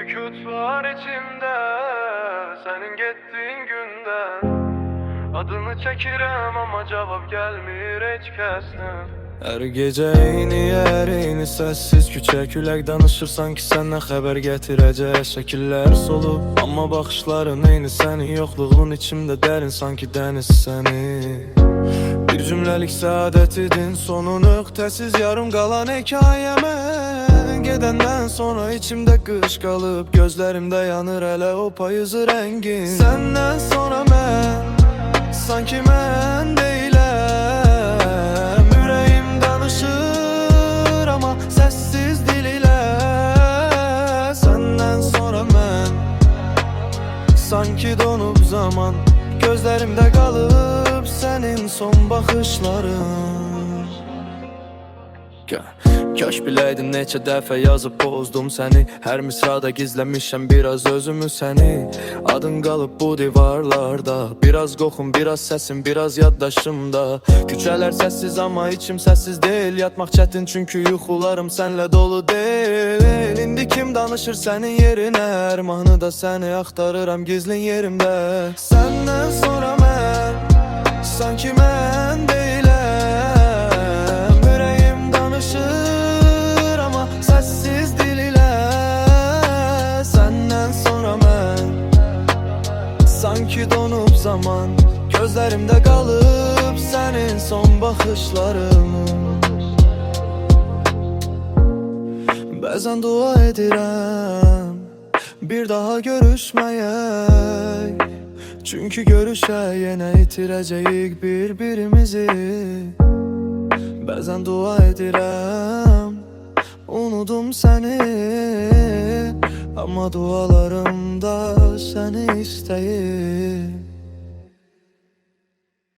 sükut var içimde, senin gittiğin günden. Adını çəkirəm ama cevap gelmir heç kəsdən. Hər gecə eyni yer, eyni səssiz küçə, külək danışır sanki səndən xəbər gətirəcək. Şəkillər solub, amma baxışların eyni, sənin yoxluğun içimdə dərin sanki dəniz səni. Bir cümləlik səadət idin, sonu nöqtəsiz yarım qalan hekayəmə. Gedəndən sonra içimdə qış qalıb, gözlərimdə yanır hələ o payızı rəngin. Səndən sonra mən, sanki mən deyiləm. Ürəyim danışır ama səssiz dil ilə. Səndən sonra mən, sanki donub zaman, gözlərimdə qalıb sənin son baxışların. Kaş biləydim neçə dəfə yazıb pozdum səni. Hər misrada gizləmişəm biraz özümü səni. Adın qalıb bu divarlarda, biraz qoxum, biraz səsim, biraz yaddaşımda. Küçələr səssiz amma içim səssiz deyil. Yatmaq çətin çünki yuxularım sənlə dolu deyil. İndi kim danışır sənin yerinə, ərmanı da səni axtarıram gizlin yerimdə. Səndən sonra mən, sanki mən deyiləm. Səssiz dil ilə. Səndən sonra mən, sanki donub zaman, gözlərimdə qalıb sənin son baxışların. Bəzən dua edirəm bir daha görüşməyək, çünki görüşək yenə itirəcəyik bir-birimizi. Bəzən dua edirəm unudum səni, amma dualarımda səni istəyir.